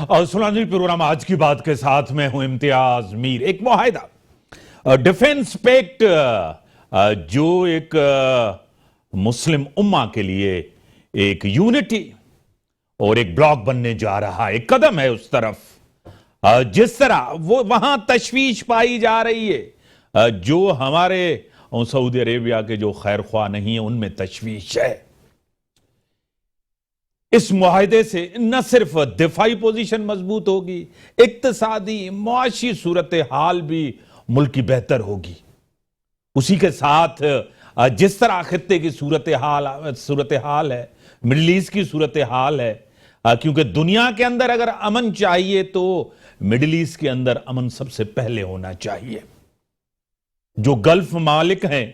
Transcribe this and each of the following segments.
اور سلانجی پروگرام آج کی بات کے ساتھ میں ہوں امتیاز میر. ایک معاہدہ ڈیفنس پیکٹ جو ایک مسلم امہ کے لیے ایک یونٹی اور ایک بلاک بننے جا رہا ایک قدم ہے اس طرف. جس طرح وہ وہاں تشویش پائی جا رہی ہے, جو ہمارے سعودی عربیہ کے جو خیر خواہ نہیں ہیں ان میں تشویش ہے. اس معاہدے سے نہ صرف دفاعی پوزیشن مضبوط ہوگی, اقتصادی معاشی صورتحال بھی ملک کی بہتر ہوگی. اسی کے ساتھ جس طرح خطے کی صورتحال ہے, مڈل ایسٹ کی صورتحال ہے, کیونکہ دنیا کے اندر اگر امن چاہیے تو مڈل ایسٹ کے اندر امن سب سے پہلے ہونا چاہیے. جو گلف ممالک ہیں,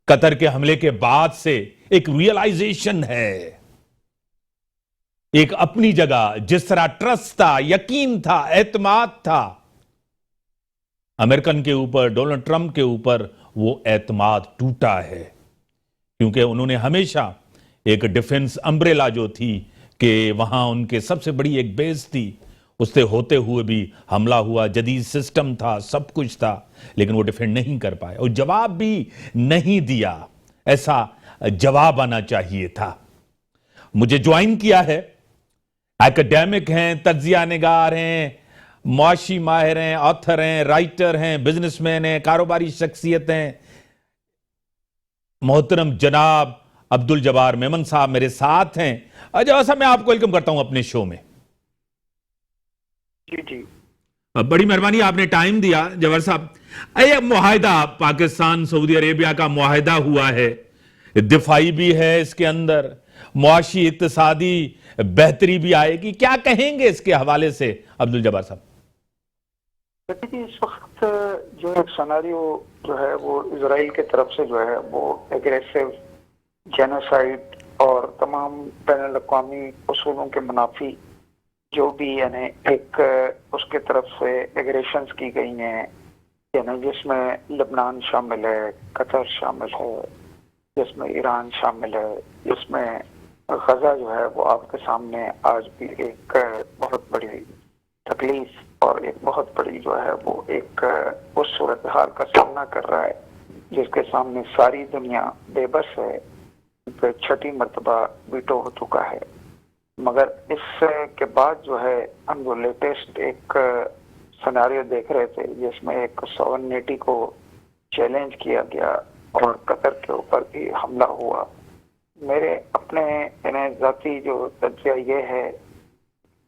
قطر کے حملے کے بعد سے ایک ریئلائزیشن ہے, ایک اپنی جگہ جس طرح ٹرسٹ تھا, یقین تھا, اعتماد تھا امریکن کے اوپر, ڈونلڈ ٹرمپ کے اوپر, وہ اعتماد ٹوٹا ہے. کیونکہ انہوں نے ہمیشہ ایک ڈیفنس امبریلا جو تھی کہ وہاں ان کے سب سے بڑی ایک بیس تھی, اس سے ہوتے ہوئے بھی حملہ ہوا, جدید سسٹم تھا, سب کچھ تھا, لیکن وہ ڈیفینڈ نہیں کر پائے اور جواب بھی نہیں دیا. ایسا جواب آنا چاہیے تھا. مجھے جوائن کیا ہے, ایکڈیمک ہیں, تجزیہ نگار ہیں, معاشی ماہر ہیں, آتھر ہیں, رائٹر ہیں, بزنس مین ہیں, کاروباری شخصیت ہیں. محترم جناب عبدالجبار میمن صاحب میرے ساتھ ہیں. جواب صاحب, میں آپ کو ویلکم کرتا ہوں اپنے شو میں. جی بڑی مہربانی, آپ نے ٹائم دیا. جوہر صاحب, یہ معاہدہ پاکستان سعودی عربیہ کا معاہدہ ہوا ہے, دفاعی بھی ہے, اس کے اندر معاشی اقتصادی بہتری بھی آئے گی. کیا کہیں گے اس کے حوالے سے عبدالجبار صاحب؟ اس وقت جو ایک سناریو جو ہے وہ اسرائیل کی طرف سے جو ہے وہ ایگریسو جینوسائیڈ اور تمام بین الاقوامی اصولوں کے منافی جو بھی یعنی ایک اس کے طرف سے ایگریشنز کی گئی ہیں, یعنی جس میں لبنان شامل ہے, قطر شامل ہے, جس میں ایران شامل ہے, جس میں غزہ جو ہے وہ آپ کے سامنے آج بھی ایک بہت بڑی تکلیف اور ایک بہت بڑی جو ہے وہ ایک اس صورتحال کا سامنا کر رہا ہے جس کے سامنے ساری دنیا بے بس ہے. چھٹی مرتبہ ویٹو ہو چکا ہے. مگر اس کے بعد جو ہے ہم جو لیٹسٹ ایک سناریو دیکھ رہے تھے جس میں ایک سوورنیٹی کو چیلنج کیا گیا اور قطر کے اوپر بھی حملہ ہوا. میرے اپنے ذاتی جو تجزیہ یہ ہے,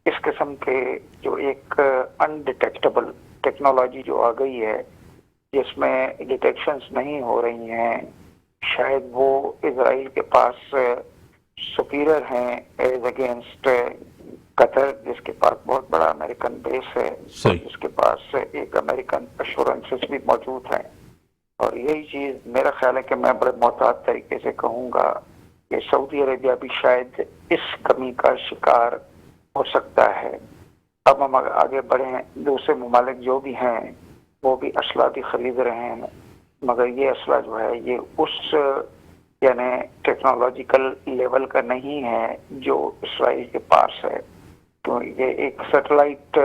اس قسم کے جو ایک انڈیٹیکٹیبل ٹیکنالوجی جو آ گئی ہے جس میں ڈیٹیکشنز نہیں ہو رہی ہیں, شاید وہ اسرائیل کے پاس سپیریئر ہیں ایز اگینسٹ قطر جس کے پاس بہت بڑا امریکن بیس ہے اور جس کے پاس ایک امریکن ایشورنسز بھی موجود ہیں. اور یہی چیز میرا خیال ہے کہ میں بڑے محتاط طریقے سے کہوں گا کہ سعودی عربیہ بھی شاید اس کمی کا شکار ہو سکتا ہے. اب ہم آگے بڑھیں, دوسرے ممالک جو بھی ہیں وہ بھی اسلحہ بھی خرید رہے ہیں, مگر یہ اسلحہ جو ہے یہ اس یعنی ٹیکنالوجیکل لیول کا نہیں ہے جو اسرائیل کے پاس ہے. تو یہ ایک سیٹلائٹ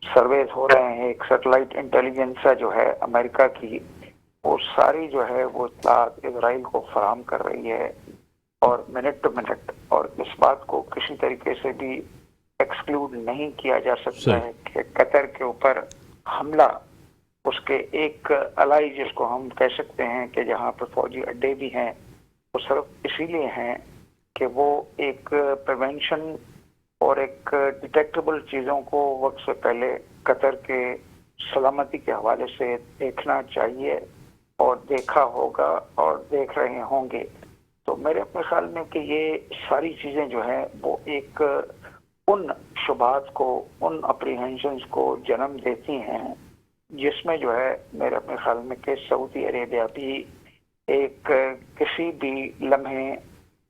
سرویز ہو رہے ہیں, ایک سیٹلائٹ انٹیلیجنس جو ہے امریکہ کی, وہ ساری جو ہے وہ اطلاعات اسرائیل کو فراہم کر رہی ہے اور منٹ ٹو منٹ. اور اس بات کو کسی طریقے سے بھی ایکسکلوڈ نہیں کیا جا سکتا ہے کہ قطر کے اوپر حملہ اس کے ایک الائی جس کو ہم کہہ سکتے ہیں کہ جہاں پر فوجی اڈے بھی ہیں, وہ صرف اسی لیے ہیں کہ وہ ایک پریونشن اور ایک ڈیٹیکٹیبل چیزوں کو وقت سے پہلے قطر کے سلامتی کے حوالے سے دیکھنا چاہیے اور دیکھا ہوگا اور دیکھ رہے ہوں گے. تو میرے اپنے خیال میں کہ یہ ساری چیزیں جو ہیں وہ ایک ان شبہات کو, ان اپریہنشنز کو جنم دیتی ہیں جس میں جو ہے میرے اپنے خیال میں کہ سعودی عربیہ بھی ایک کسی بھی لمحے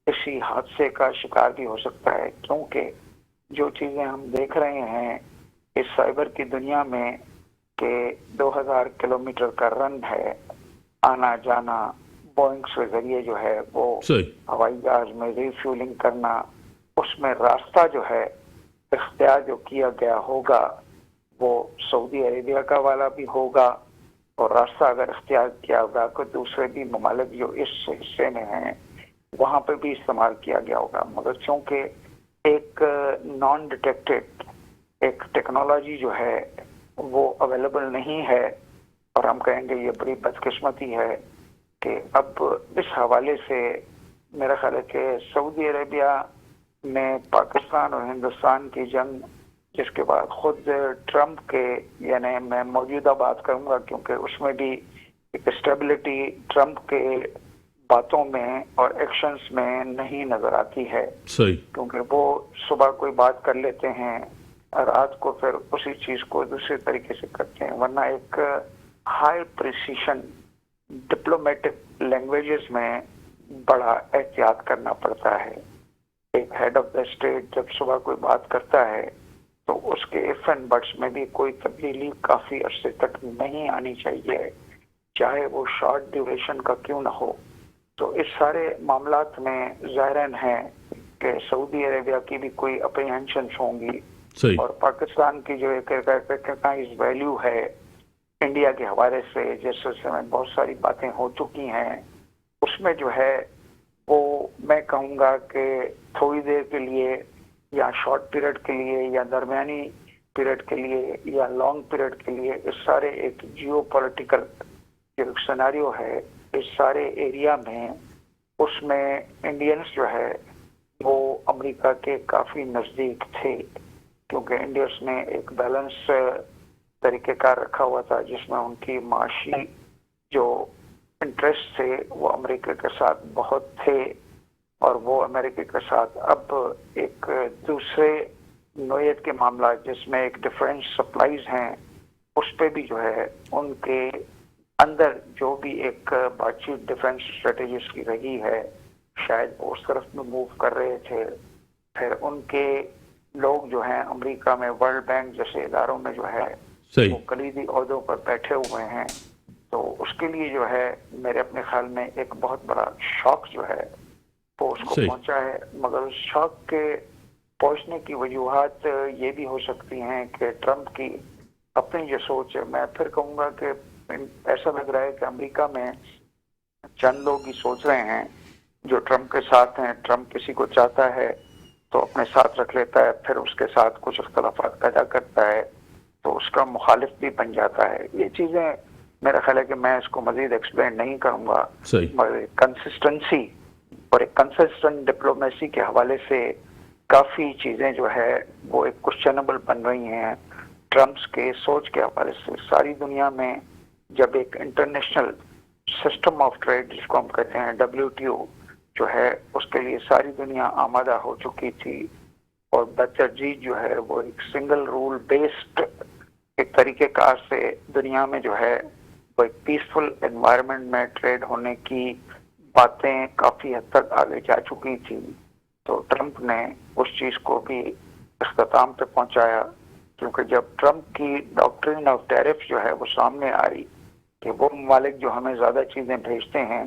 کسی حادثے کا شکار بھی ہو سکتا ہے. کیونکہ جو چیزیں ہم دیکھ رہے ہیں اس سائبر کی دنیا میں کہ 2000 کلومیٹر کا رن ہے, آنا جانا بوئنگس کے ذریعے جو ہے وہ ہوائی جہاز میں ری فیولنگ کرنا, اس میں راستہ جو ہے اختیار جو کیا گیا ہوگا وہ سعودی عربیہ کا والا بھی ہوگا، اور راستہ اگر اختیار کیا ہوگا کہ دوسرے بھی ممالک جو اس حصے میں ہیں وہاں پہ بھی استعمال کیا گیا ہوگا، مگر چونکہ ایک نان ڈیٹیکٹڈ ایک ٹیکنالوجی جو ہے وہ اویلیبل نہیں ہے، اور ہم کہیں گے یہ بڑی بدقسمتی ہے کہ اب اس حوالے سے میرا خیال ہے کہ سعودی عربیہ میں پاکستان اور ہندوستان کی جنگ، جس کے بعد خود ٹرمپ کے، یعنی میں موجودہ بات کروں گا کیونکہ اس میں بھی ایک اسٹیبلٹی ٹرمپ کے باتوں میں اور ایکشنز میں نہیں نظر آتی ہے، صحیح، کیونکہ وہ صبح کوئی بات کر لیتے ہیں اور رات کو پھر اسی چیز کو دوسرے طریقے سے کرتے ہیں، ورنہ ایک ہائی پریسیشن ڈپلومیٹک لینگویجز میں بڑا احتیاط کرنا پڑتا ہے۔ ایک ہیڈ آف دا اسٹیٹ جب صبح کوئی بات کرتا ہے تو اس کے ایف اینڈ بٹس میں بھی کوئی تبدیلی کافی عرصے تک نہیں آنی چاہیے، چاہے وہ شارٹ ڈیوریشن کا کیوں نہ ہو۔ تو اس سارے معاملات میں ظاہراً ہے کہ سعودی عربیہ کی بھی کوئی اپریہنشنس ہوں گی، صحیح، اور پاکستان کی جو ایک ریکگنائز ویلیو ہے انڈیا کے حوالے سے، جس سلسلے میں بہت ساری باتیں ہو چکی ہیں، اس میں جو ہے وہ میں کہوں گا کہ تھوڑی دیر کے لیے یا شارٹ پیریڈ کے لیے یا درمیانی پیریڈ کے لیے یا لانگ پیریڈ کے لیے اس سارے ایک جیو پولیٹیکل جو سیناریو ہے اس سارے ایریا میں، اس میں انڈینس جو ہے وہ امریکہ کے کافی نزدیک تھے، کیونکہ انڈینس نے ایک بیلنس طریقہ کار رکھا ہوا تھا جس میں ان کی معاشی جو انٹرسٹ تھے وہ امریکہ کے ساتھ بہت تھے، اور وہ امریکہ کے ساتھ اب ایک دوسرے نوعیت کے معاملات جس میں ایک ڈیفرنس سپلائیز ہیں اس پہ بھی جو ہے ان کے اندر جو بھی ایک بات چیت ڈیفنس اسٹریٹجیز کی رہی ہے، شاید وہ اس طرف میں موو کر رہے تھے۔ پھر ان کے لوگ جو ہیں امریکہ میں ورلڈ بینک جیسے اداروں میں جو ہے صحیح، وہ کلیدی عہدوں پر بیٹھے ہوئے ہیں، تو اس کے لیے جو ہے میرے اپنے خیال میں ایک بہت بڑا شوق جو ہے وہ اس کو صحیح، پہنچا ہے، مگر اس شوق کے پہنچنے کی وجوہات یہ بھی ہو سکتی ہیں کہ ٹرمپ کی اپنی جو سوچ ہے، میں پھر کہوں گا کہ ایسا لگ رہا ہے کہ امریکہ میں چند لوگ ہی سوچ رہے ہیں جو ٹرمپ کے ساتھ ہیں، ٹرمپ کسی کو چاہتا ہے تو اپنے ساتھ رکھ لیتا ہے، پھر اس کے ساتھ کچھ اختلافات پیدا کرتا ہے تو اس کا مخالف بھی بن جاتا ہے۔ یہ چیزیں میرا خیال ہے کہ میں اس کو مزید ایکسپلین نہیں کروں گا، صحیح، مگر کنسسٹنسی اور ایک کنسسٹنٹ ڈپلومیسی کے حوالے سے کافی چیزیں جو ہے وہ ایک کوشچنبل بن رہی ہیں ٹرمپس کے سوچ کے حوالے سے۔ ساری دنیا میں جب ایک انٹرنیشنل سسٹم آف ٹریڈ جس کو ہم کہتے ہیں WTO جو ہے اس کے لیے ساری دنیا آمادہ ہو چکی تھی، اور بتدریج جو ہے وہ ایک سنگل رول بیسڈ ایک طریقہ کار سے دنیا میں جو ہے وہ ایک پیسفل انوائرمنٹ میں ٹریڈ ہونے کی باتیں کافی حد تک آگے جا چکی تھی، تو ٹرمپ نے اس چیز کو بھی اختتام پہ پہنچایا، کیونکہ جب ٹرمپ کی ڈاکٹرین آف ٹیرف جو ہے وہ سامنے آ رہی کہ وہ ممالک جو ہمیں زیادہ چیزیں بھیجتے ہیں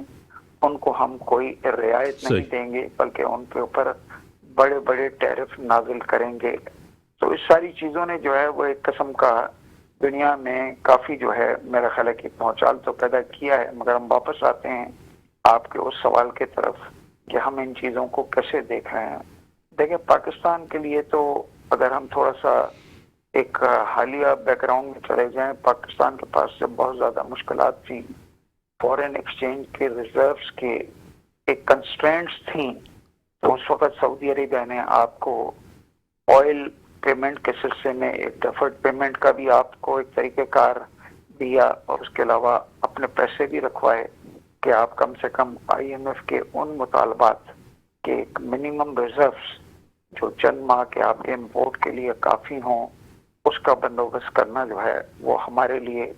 ان کو ہم کوئی رعایت نہیں صحیح، دیں گے بلکہ ان کے اوپر بڑے بڑے ٹیرف نازل کریں گے، تو اس ساری چیزوں نے جو ہے وہ ایک قسم کا دنیا میں کافی جو ہے میرا خیال ہے کہ پہنچال تو پیدا کیا ہے۔ مگر ہم واپس آتے ہیں آپ کے اس سوال کی طرف کہ ہم ان چیزوں کو کیسے دیکھ رہے ہیں۔ دیکھیں پاکستان کے لیے تو اگر ہم تھوڑا سا ایک حالیہ بیک گراؤنڈ میں چلے جائیں، پاکستان کے پاس سے بہت زیادہ مشکلات تھیں، فورن ایکسچینج کے ریزروز کے ایک کنسٹرینٹس تھیں، تو اس وقت سعودی عربیہ نے آپ کو آئل پیمنٹ کے سلسلے میں ایک ڈیفرڈ پیمنٹ کا بھی آپ کو ایک طریقہ کار دیا، اور اس کے علاوہ اپنے پیسے بھی رکھوائے کہ آپ کم سے کم IMF کے ان مطالبات کے ایک منیمم ریزروز جو چند ماہ کے آپ کے امپورٹ کے لیے کافی ہوں اس کا بندوبست کرنا جو ہے وہ ہمارے لیے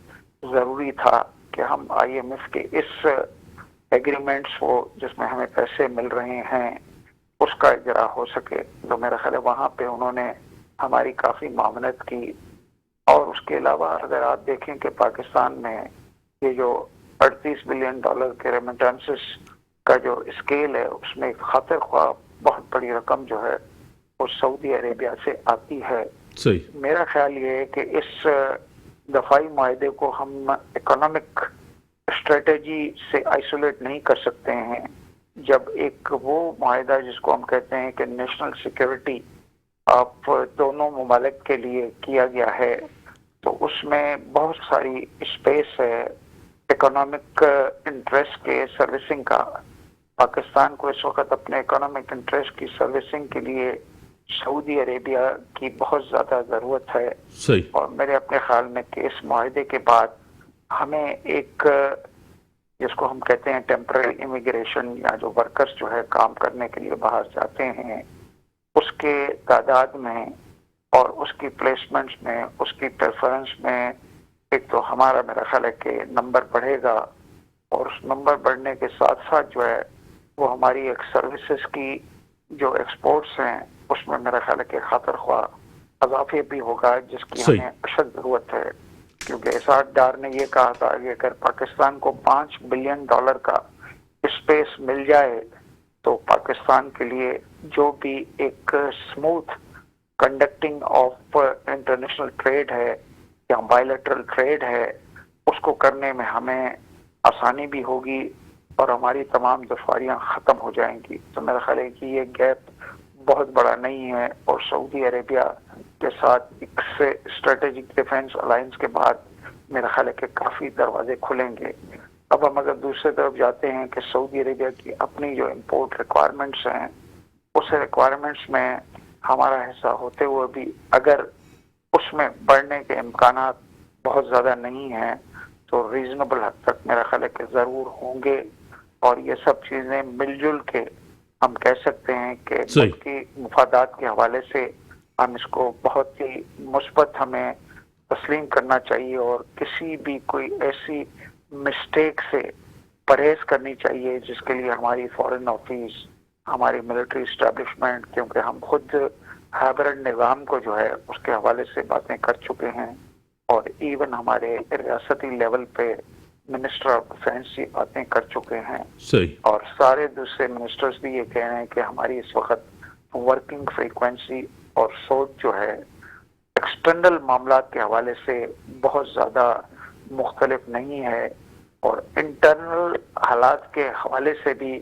ضروری تھا کہ ہم IMF کے اس ایگریمنٹس کو جس میں ہمیں پیسے مل رہے ہیں اس کا اجرا ہو سکے، تو میرا خیال ہے وہاں پہ انہوں نے ہماری کافی معاونت کی۔ اور اس کے علاوہ اگر آپ دیکھیں کہ پاکستان میں یہ جو $38 بلین کے ریمیٹنسز کا جو اسکیل ہے اس میں خاطر خواہ بہت بڑی رقم جو ہے وہ سعودی عربیہ سے آتی ہے. صحیح. میرا خیال یہ ہے کہ اس دفاعی معاہدے کو ہم اکنامک اسٹریٹجی سے آئسولیٹ نہیں کر سکتے ہیں. جب ایک وہ معاہدہ جس کو ہم کہتے ہیں کہ نیشنل سیکیورٹی آپ دونوں ممالک کے لیے کیا گیا ہے تو اس میں بہت ساری اسپیس ہے اکنامک انٹرسٹ کے سروسنگ کا. پاکستان کو اس وقت اپنے اکنامک انٹرسٹ کی سروسنگ کے لیے سعودی عربیہ کی بہت زیادہ ضرورت ہے. صحیح. اور میرے اپنے خیال میں کہ اس معاہدے کے بعد ہمیں ایک جس کو ہم کہتے ہیں ٹیمپرری امیگریشن یا جو ورکرز جو ہے کام کرنے کے لیے باہر جاتے ہیں اس کے تعداد میں اور اس کی پلیسمنٹس میں اس کی پریفرنس میں ایک تو ہمارا میرا خیال ہے کہ نمبر بڑھے گا اور اس نمبر بڑھنے کے ساتھ ساتھ جو ہے وہ ہماری ایک سروسز کی جو ایکسپورٹس ہیں اس میں میرا خیال ہے کہ خاطر خواہ اضافے بھی ہوگا جس کی صحیح. ہمیں اشد ضرورت ہے. کیونکہ اسحاق ڈار نے یہ کہا تھا کہ اگر پاکستان کو $5 بلین کا اسپیس مل جائے تو پاکستان کے لیے جو بھی ایک smooth conducting of international trade ہے یا بائیلیٹرل ٹریڈ ہے اس کو کرنے میں ہمیں آسانی بھی ہوگی اور ہماری تمام دشواریاں ختم ہو جائیں گی. تو میرا خیال ہے کہ یہ گیپ بہت بڑا نہیں ہے اور سعودی عربیہ کے ساتھ اسٹریٹجک ڈیفنس الائنس کے بعد میرا خیال ہے کہ کافی دروازے کھلیں گے. اب ہم اگر دوسرے طرف جاتے ہیں کہ سعودی عربیہ کی اپنی جو امپورٹ ریکوائرمنٹس ہیں اس ریکوائرمنٹس میں ہمارا حصہ ہوتے ہوئے بھی اگر اس میں بڑھنے کے امکانات بہت زیادہ نہیں ہیں تو ریزنیبل حد تک میرا خیال ہے کہ ضرور ہوں گے. اور یہ سب چیزیں مل جل کے ہم کہہ سکتے ہیں کہ ملک کی مفادات کے حوالے سے ہم اس کو بہت ہی مثبت ہمیں تسلیم کرنا چاہیے اور کسی بھی کوئی ایسی مسٹیک سے پرہیز کرنی چاہیے جس کے لیے ہماری فارن آفس ہماری ملٹری اسٹیبلشمنٹ کیونکہ ہم خود ہائبرڈ نظام کو جو ہے اس کے حوالے سے باتیں کر چکے ہیں اور ایون ہمارے ریاستی لیول پہ منسٹر آف ڈیفینس یہ باتیں کر چکے ہیں. صحیح. اور سارے دوسرے منسٹرز بھی یہ کہہ رہے ہیں کہ ہماری اس وقت ورکنگ فریکوینسی اور سوچ جو ہے ایکسٹرنل معاملات کے حوالے سے بہت زیادہ مختلف نہیں ہے اور انٹرنل حالات کے حوالے سے بھی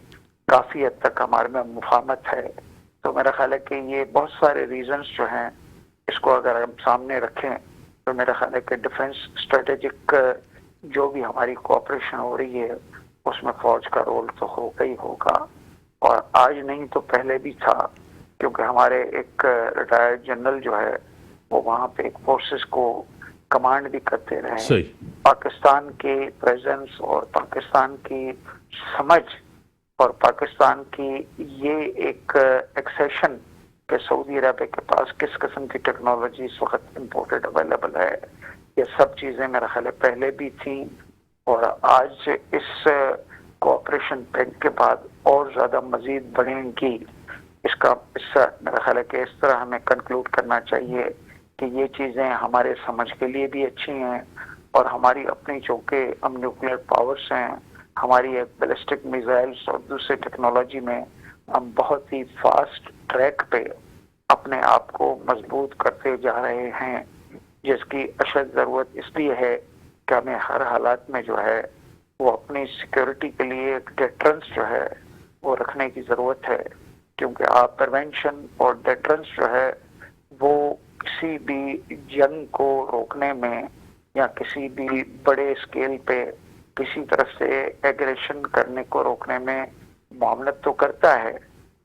کافی حد تک ہمارے میں مفاہمت ہے. تو میرا خیال ہے کہ یہ بہت سارے ریزنز جو ہیں اس کو اگر ہم سامنے رکھیں تو میرا خیال ہے کہ ڈیفنس اسٹریٹجک جو بھی ہماری کوآپریشن ہو رہی ہے اس میں فوج کا رول تو ہوگا ہی ہوگا اور آج نہیں تو پہلے بھی تھا کیونکہ ہمارے ایک ریٹائرڈ جنرل جو ہے وہ وہاں پہ ایک فورسز کو کمانڈ بھی کرتے رہے. صحیح. پاکستان کے پریزنس اور پاکستان کی سمجھ اور پاکستان کی یہ ایک ایکسیشن کہ سعودی عربیہ کے پاس کس قسم کی ٹیکنالوجی اس وقت امپورٹڈ اویلیبل ہے یہ سب چیزیں میرا خیال ہے پہلے بھی تھیں اور آج اس کوآپریشن پیکٹ کے بعد اور زیادہ مزید بڑھیں گی. اس کا میرا خیال ہے کہ اس طرح ہمیں کنکلوڈ کرنا چاہیے کہ یہ چیزیں ہمارے سمجھ کے لیے بھی اچھی ہیں اور ہماری اپنی چونکہ ہم نیوکلیئر پاورز ہیں ہماری ایک بیلسٹک میزائلز اور دوسرے ٹیکنالوجی میں ہم بہت ہی فاسٹ ٹریک پہ اپنے آپ کو مضبوط کرتے جا رہے ہیں جس کی اشد ضرورت اس لیے ہے کہ ہمیں ہر حالات میں جو ہے وہ اپنی سیکیورٹی کے لیے ایک ڈیٹرنس جو ہے وہ رکھنے کی ضرورت ہے کیونکہ آپ پریونشن اور ڈیٹرنس جو ہے وہ کسی بھی جنگ کو روکنے میں یا کسی بھی بڑے اسکیل پہ کسی طرف سے ایگریشن کرنے کو روکنے میں معاونت تو کرتا ہے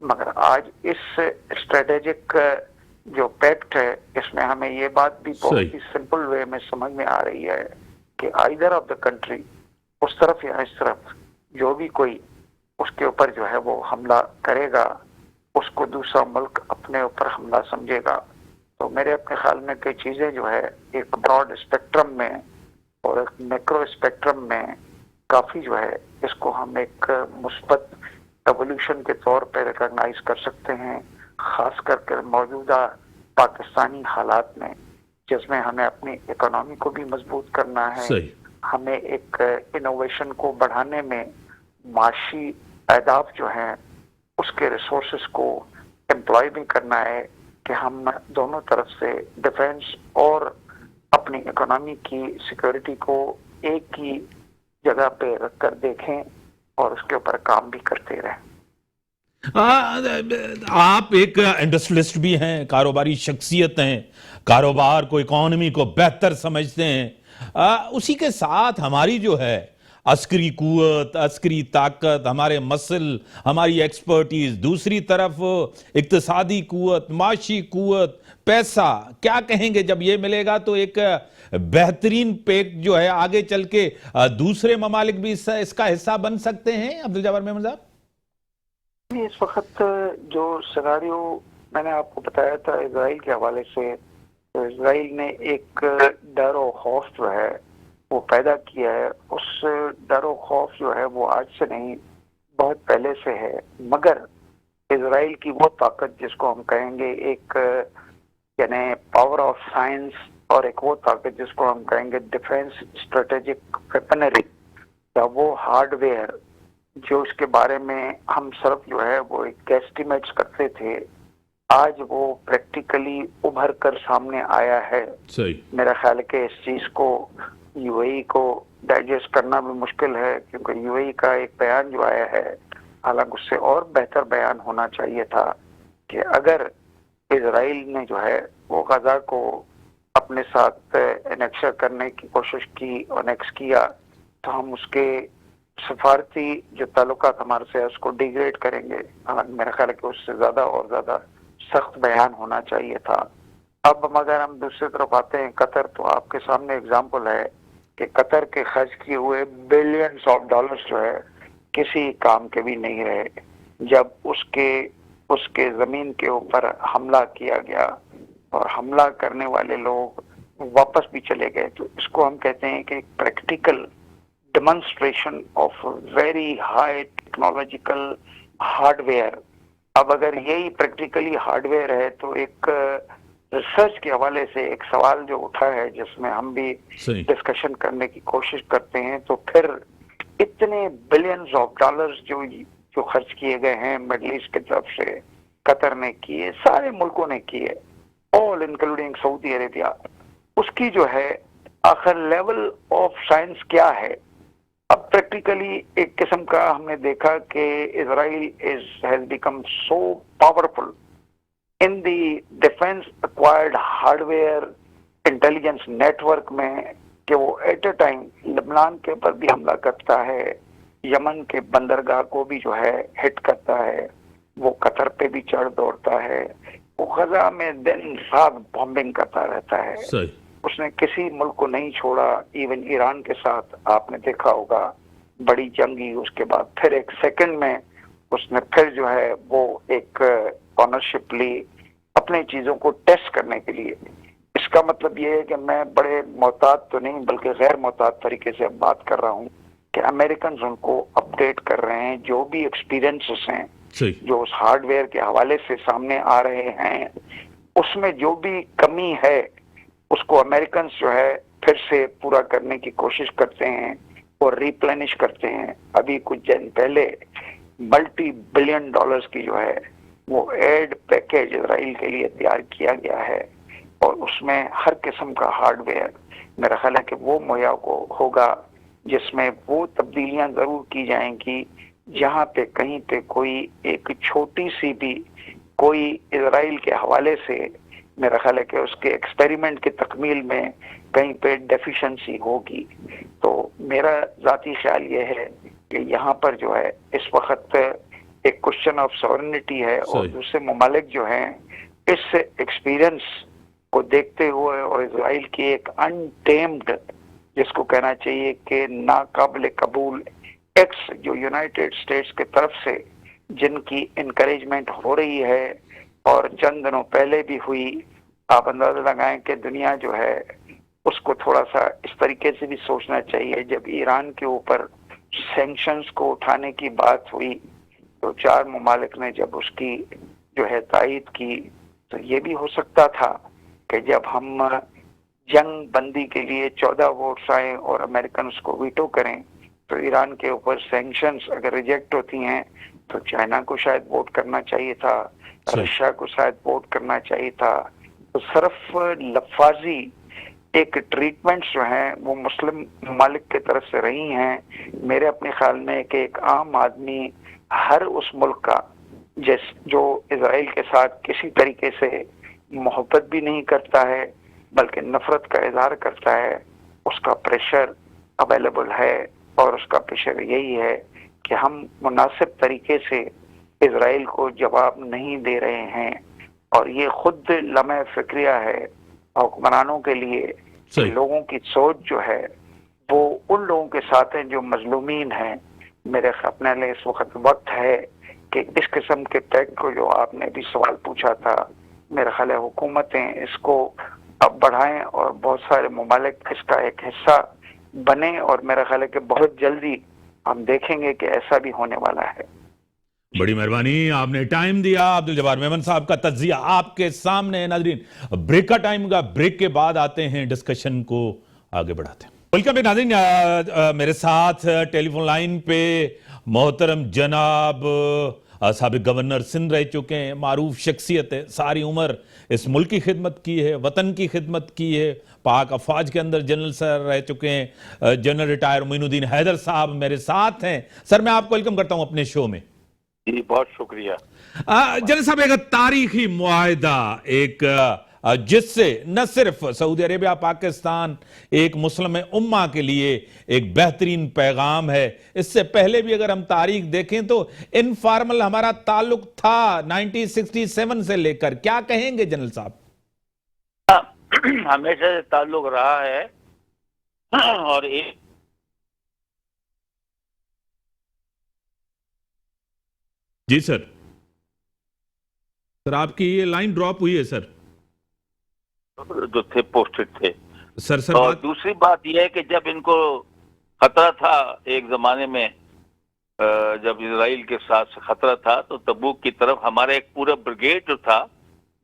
مگر آج اس اسٹریٹجک جو پیکٹ ہے اس میں ہمیں یہ بات بھی بہت ہی سمپل وے میں سمجھ میں آ رہی ہے کہ آئدر آف دا کنٹری اس طرف یا اس طرف جو بھی کوئی اس کے اوپر جو ہے وہ حملہ کرے گا اس کو دوسرا ملک اپنے اوپر حملہ سمجھے گا. تو میرے اپنے خیال میں کئی چیزیں جو ہے ایک براڈ اسپیکٹرم میں اور ایک میکرو اسپیکٹرم میں کافی جو ہے اس کو ہم ایک مثبت ایولیوشن کے طور پہ ریکگنائز کر سکتے ہیں خاص کر کے موجودہ پاکستانی حالات میں جس میں ہمیں اپنی اکنامی کو بھی مضبوط کرنا ہے ہمیں ایک انوویشن کو بڑھانے میں معاشی اہداف جو ہیں اس کے ریسورسز کو امپلائی بھی کرنا ہے کہ ہم دونوں طرف سے ڈیفنس اور اپنی اکنامی کی سیکورٹی کو ایک ہی جگہ پہ رکھ کر دیکھیں اور اس کے اوپر کام بھی کرتے رہیں. آپ ایک انڈسٹریلسٹ بھی ہیں، کاروباری شخصیت ہیں، کاروبار کو، اکانومی کو بہتر سمجھتے ہیں. اسی کے ساتھ ہماری جو ہے عسکری قوت، عسکری طاقت، ہمارے مسل، ہماری ایکسپرٹیز، دوسری طرف اقتصادی قوت، معاشی قوت، پیسہ، کیا کہیں گے جب یہ ملے گا تو ایک بہترین پیک جو ہے آگے چل کے دوسرے ممالک بھی اس کا حصہ بن سکتے ہیں. عبدالجبار میمن صاحب، اس وقت جو سیناریو میں نے آپ کو بتایا تھا اسرائیل کے حوالے سے، تو اسرائیل نے ایک ڈر و خوف جو ہے وہ پیدا کیا ہے. اس ڈر و خوف جو ہے وہ آج سے نہیں، بہت پہلے سے ہے. مگر اسرائیل کی وہ طاقت جس کو ہم کہیں گے ایک یعنی پاور آف سائنس، اور ایک وہ طاقت جس کو ہم کہیں گے ڈیفینس اسٹریٹجک ویپنری، یا وہ ہارڈ ویئر جو اس کے بارے میں ہم صرف جو ہے وہ ایک ایسٹیمیٹس کرتے تھے، آج وہ پریکٹیکلی ابھر کر سامنے آیا ہے. صحیح. میرا خیال ہے کہ اس چیز کو یو اے ای کو ڈائجسٹ کرنا بھی مشکل ہے، کیونکہ یو اے ای کا ایک بیان جو آیا ہے، حالانکہ اس سے اور بہتر بیان ہونا چاہیے تھا کہ اگر اسرائیل نے جو ہے وہ غزہ کو اپنے ساتھ انیکشر کرنے کی کوشش کی، انیکس کیا، تو ہم اس کے سفارتی جو تعلقات ہمارے سے اس کو ڈیگریڈ کریں گے. میرا خیال ہے کہ اس سے زیادہ اور زیادہ سخت بیان ہونا چاہیے تھا. اب اگر ہم دوسری طرف آتے ہیں قطر، تو آپ کے سامنے اگزامپل ہے کہ قطر کے خرچ کیے ہوئے بلینس آف ڈالرز جو ہے کسی کام کے بھی نہیں رہے جب اس کے زمین کے اوپر حملہ کیا گیا اور حملہ کرنے والے لوگ واپس بھی چلے گئے. تو اس کو ہم کہتے ہیں کہ ایک practical demonstration of very high technological hard where. اب اگر یہی پریکٹیکلی ہارڈ ویئر ہے تو ایک ریسرچ کے حوالے سے ایک سوال جو اٹھا ہے جس میں ہم بھی ڈسکشن کرنے کی کوشش کرتے ہیں، تو پھر اتنے بلینز آف ڈالرز جو خرچ کیے گئے ہیں مڈل ایسٹ کی طرف سے، قطر نے کیے، سارے ملکوں نے کیے، آل انکلوڈنگ سعودی عربیہ، اس کی جو ہے آخر لیول آف سائنس کیا ہے؟ اب پریکٹیکلی ایک قسم کا ہم نے دیکھا کہ Israel has become so powerful in the defence acquired hardware intelligence network میں کہ وہ ایٹ اے ٹائم لبنان کے اوپر بھی حملہ کرتا ہے، یمن کے بندرگاہ کو بھی جو ہے ہٹ کرتا ہے، وہ قطر پہ بھی چڑھ دوڑتا ہے، وہ غزہ میں دن رات بامبنگ کرتا رہتا ہے. اس نے کسی ملک کو نہیں چھوڑا، ایون ایران کے ساتھ آپ نے دیکھا ہوگا بڑی جنگی، اس کے بعد پھر ایک سیکنڈ میں اس نے پھر جو ہے وہ ایک آنرشپ لی اپنے چیزوں کو ٹیسٹ کرنے کے لیے. اس کا مطلب یہ ہے کہ میں بڑے محتاط تو نہیں بلکہ غیر محتاط طریقے سے بات کر رہا ہوں کہ امریکنز ان کو اپڈیٹ کر رہے ہیں، جو بھی ایکسپیرینسز ہیں جو اس ہارڈ ویئر کے حوالے سے سامنے آ رہے ہیں، اس میں جو بھی کمی ہے اس کو امریکنز جو ہے پھر سے پورا کرنے کی کوشش کرتے ہیں اور ریپلینش کرتے ہیں. ابھی کچھ دن پہلے ملٹی بلین ڈالرز کی جو ہے وہ ایڈ پیکیج اسرائیل کے لیے تیار کیا گیا ہے، اور اس میں ہر قسم کا ہارڈ ویئر میرا خیال ہے کہ وہ مہیا ہوگا جس میں وہ تبدیلیاں ضرور کی جائیں گی جہاں پہ کہیں پہ کوئی ایک چھوٹی سی بھی کوئی اسرائیل کے حوالے سے میرا خیال ہے کہ اس کے ایکسپیریمنٹ کی تکمیل میں کہیں پہ ڈیفیشنسی ہوگی. تو میرا ذاتی خیال یہ ہے کہ یہاں پر جو ہے اس وقت ایک کوشچن آف سورنٹی ہے، اور دوسرے ممالک جو ہیں اس ایکسپیرئنس کو دیکھتے ہوئے اور اسرائیل کی ایک انٹیمڈ جس کو کہنا چاہیے کہ ناقابل قبول ایکس جو یونائٹڈ اسٹیٹس کی طرف سے جن کی انکریجمنٹ ہو رہی ہے اور چند دنوں پہلے بھی ہوئی، آپ اندازہ لگائیں کہ دنیا جو ہے اس کو تھوڑا سا اس طریقے سے بھی سوچنا چاہیے. جب ایران کے اوپر سینکشنز کو اٹھانے کی بات ہوئی تو 4 ممالک نے جب اس کی جو ہے تائید کی، تو یہ بھی ہو سکتا تھا کہ جب ہم جنگ بندی کے لیے 14 ووٹس آئیں اور امریکن اس کو ویٹو کریں تو ایران کے اوپر سینکشنز اگر ریجیکٹ ہوتی ہیں تو چائنا کو شاید ووٹ کرنا چاہیے تھا، صحیح. رشیا کو شاید ووٹ کرنا چاہیے تھا. تو صرف لفاظی ایک ٹریٹمنٹس جو ہیں وہ مسلم ممالک کی طرف سے رہی ہیں. میرے اپنے خیال میں کہ ایک عام آدمی ہر اس ملک کا جو اسرائیل کے ساتھ کسی طریقے سے محبت بھی نہیں کرتا ہے بلکہ نفرت کا اظہار کرتا ہے، اس کا پریشر اویلیبل ہے، اور اس کا پریشر یہی ہے کہ ہم مناسب طریقے سے اسرائیل کو جواب نہیں دے رہے ہیں. اور یہ خود لمحہ فکریہ ہے حکمرانوں کے لیے کہ صحیح. لوگوں کی سوچ جو ہے وہ ان لوگوں کے ساتھ ہیں جو مظلومین ہیں. میرے اپنے لیے اس وقت ہے کہ اس قسم کے ٹیگ کو جو آپ نے بھی سوال پوچھا تھا، میرا خیال ہے حکومتیں اس کو اب بڑھائیں اور بہت سارے ممالک اس کا ایک حصہ بنے، اور میرا خیال ہے کہ بہت جلدی ہم دیکھیں گے کہ ایسا بھی ہونے والا ہے. بڑی مہربانی، آپ نے ٹائم دیا. عبدالجبار میمن صاحب کا تجزیہ آپ کے سامنے ہے. ناظرین، بریک کا ٹائم ہوگا، بریک کے بعد آتے ہیں ڈسکشن کو آگے بڑھاتے ہیں. ویلکم ناظرین، میرے ساتھ ٹیلی فون لائن پہ محترم جناب سابق گورنر سندھ رہ چکے ہیں، معروف شخصیت ہے، ساری عمر اس ملک کی خدمت کی ہے، وطن کی خدمت کی ہے، پاک افواج کے اندر جنرل سر رہ چکے ہیں. جنرل ریٹائر معین الدین حیدر صاحب میرے ساتھ ہیں. سر، میں آپ کو ویلکم کرتا ہوں اپنے شو میں. جی بہت شکریہ. جنرل صاحب، ایک تاریخی معاہدہ، ایک جس سے نہ صرف سعودی عربیہ پاکستان ایک مسلم امہ کے لیے ایک بہترین پیغام ہے، اس سے پہلے بھی اگر ہم تاریخ دیکھیں تو انفارمل ہمارا تعلق تھا 1967 سے لے کر. کیا کہیں گے جنرل صاحب؟ ہمیشہ سے تعلق رہا ہے، اور ایک جی سر، آپ کی یہ لائن ڈراپ ہوئی ہے سر. جو تھے پوسٹڈ تھے. سر اور دوسری بات یہ ہے کہ جب ان کو خطرہ تھا ایک زمانے میں، جب اسرائیل کے ساتھ خطرہ تھا، تو تبوک کی طرف ہمارا ایک پورا بریگیڈ جو تھا،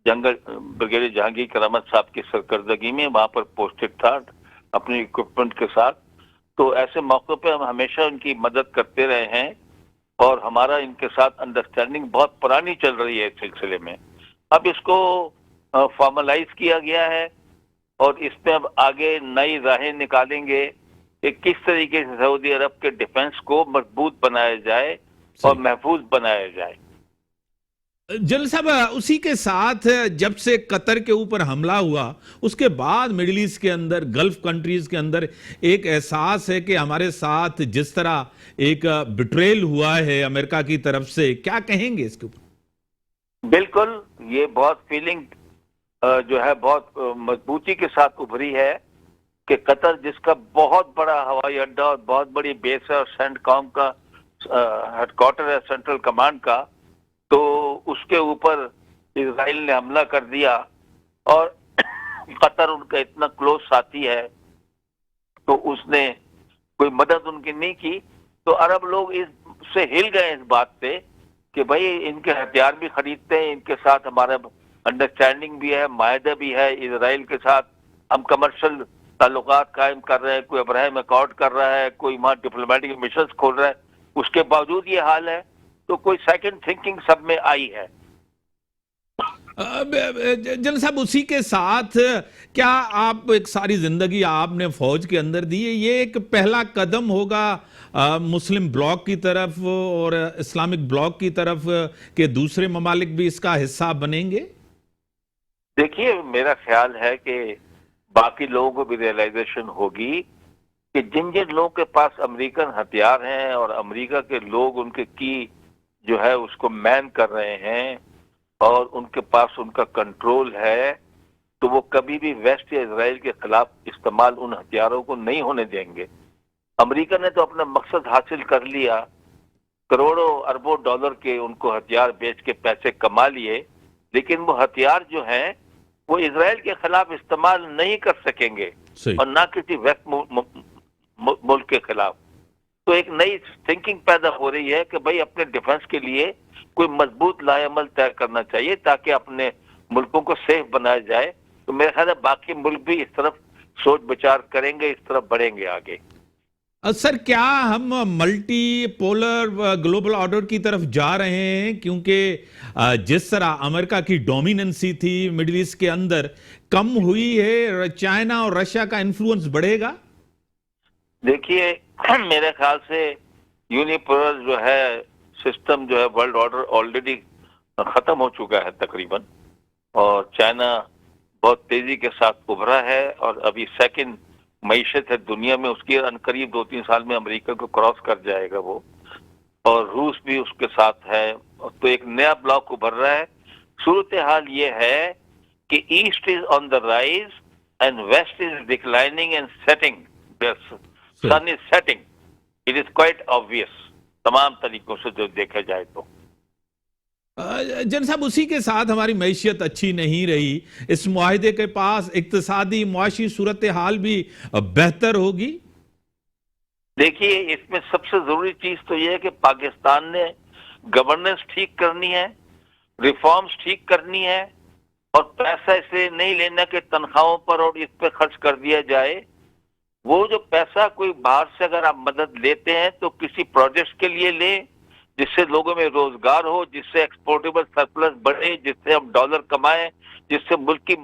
جنگل بریگیڈ جہانگیر کرامت صاحب کی سرکردگی میں وہاں پر پوسٹڈ تھا اپنی اکوپمنٹ کے ساتھ. تو ایسے موقع پہ ہم ہمیشہ ان کی مدد کرتے رہے ہیں، اور ہمارا ان کے ساتھ انڈرسٹینڈنگ بہت پرانی چل رہی ہے اس سلسلے میں. اب اس کو فارملائز کیا گیا ہے، اور اس میں اب آگے نئی راہیں نکالیں گے کہ کس طریقے سے سعودی عرب کے ڈیفنس کو مضبوط بنایا جائے اور محفوظ بنایا جائے. جنرل صاحب، اسی کے ساتھ جب سے قطر کے اوپر حملہ ہوا، اس کے بعد مڈل ایسٹ کے اندر، گلف کنٹریز کے اندر ایک احساس ہے کہ ہمارے ساتھ جس طرح ایک بٹریل ہوا ہے امریکہ کی طرف سے. کیا کہیں گے اس کے اوپر؟ بالکل، یہ بہت فیلنگ جو ہے بہت مضبوطی کے ساتھ ابھری ہے کہ قطر، جس کا بہت بڑا ہوائی اڈا اور بہت بڑی بیس ہے، اور سینٹ کام کا ہیڈ کوارٹر ہے سینٹرل کمانڈ کا، تو اس کے اوپر اسرائیل نے حملہ کر دیا، اور قطر ان کا اتنا کلوز ساتھی ہے تو اس نے کوئی مدد ان کی نہیں کی. تو عرب لوگ اس سے ہل گئے اس بات سے کہ بھائی ان کے ہتھیار بھی خریدتے ہیں، ان کے ساتھ ہمارا انڈرسٹینڈنگ بھی ہے، معاہدہ بھی ہے. اسرائیل کے ساتھ ہم کمرشل تعلقات قائم کر رہے ہیں، کوئی ابراہیم اکارڈ کر رہا ہے، کوئی وہاں ڈپلومیٹک مشنز کھول رہا ہے. اس کے باوجود یہ حال ہے، تو کوئی سیکنڈ تھنکنگ سب میں آئی ہے. جنرل صاحب، اسی کے ساتھ کیا آپ ایک ساری زندگی آپ نے فوج کے اندر دی ہے، یہ ایک پہلا قدم ہوگا مسلم بلاک کی طرف اور اسلامک بلاک کی طرف کہ دوسرے ممالک بھی اس کا حصہ بنیں گے؟ دیکھیے، میرا خیال ہے کہ باقی لوگوں کو بھی ریئلائزیشن ہوگی کہ جن جن لوگوں کے پاس امریکن ہتھیار ہیں اور امریکہ کے لوگ ان کے کی جو ہے اس کو مین کر رہے ہیں اور ان کے پاس ان کا کنٹرول ہے، تو وہ کبھی بھی ویسٹ یا اسرائیل کے خلاف استعمال ان ہتھیاروں کو نہیں ہونے دیں گے. امریکہ نے تو اپنا مقصد حاصل کر لیا، کروڑوں اربوں ڈالر کے ان کو ہتھیار بیچ کے پیسے کما لیے، لیکن وہ ہتھیار جو ہیں وہ اسرائیل کے خلاف استعمال نہیں کر سکیں گے، اور نہ کسی ویسٹ ملک کے خلاف. تو ایک نئی تھنکنگ پیدا ہو رہی ہے کہ بھائی اپنے ڈیفنس کے لیے کوئی مضبوط لائے عمل طے کرنا چاہیے تاکہ اپنے ملکوں کو سیف بنایا جائے. تو میرے خیال ہے باقی ملک بھی اس طرف سوچ بچار کریں گے، اس طرف بڑھیں گے آگے. سر کیا ہم ملٹی پولر گلوبل آرڈر کی طرف جا رہے ہیں؟ کیونکہ جس طرح امریکہ کی ڈومیننسی تھی مڈل ایسٹ کے اندر کم ہوئی ہے، چائنا اور رشیا کا انفلوئنس بڑھے گا؟ دیکھیے میرے خیال سے یونیپولر جو ہے سسٹم جو ہے ورلڈ آرڈر آلریڈی ختم ہو چکا ہے تقریباً، اور چائنا بہت تیزی کے ساتھ ابھرا ہے اور ابھی سیکنڈ معیشت ہے دنیا میں، اس کی عنقریب 2-3 سال میں امریکہ کو کراس کر جائے گا وہ، اور روس بھی اس کے ساتھ ہے، تو ایک نیا بلاک ابھر رہا ہے۔ صورتحال یہ ہے کہ east is on the rise and west is declining and setting, sun is setting, it is quite obvious تمام طریقوں سے جو دیکھا جائے تو۔ جن صاحب اسی کے ساتھ ہماری معیشت اچھی نہیں رہی، اس معاہدے کے پاس اقتصادی معاشی صورتحال بھی بہتر ہوگی؟ دیکھیے اس میں سب سے ضروری چیز تو یہ ہے کہ پاکستان نے گورننس ٹھیک کرنی ہے، ریفارمز ٹھیک کرنی ہے، اور پیسہ اس لیے نہیں لینا کہ تنخواہوں پر اور اس پہ خرچ کر دیا جائے۔ وہ جو پیسہ کوئی باہر سے اگر آپ مدد لیتے ہیں تو کسی پروجیکٹس کے لیے لیں جس سے لوگوں میں روزگار ہو، جس سے ایکسپورٹیبل سرپلس بڑھے، جس سے ہم ڈالر کمائیں، جس سے ملک کی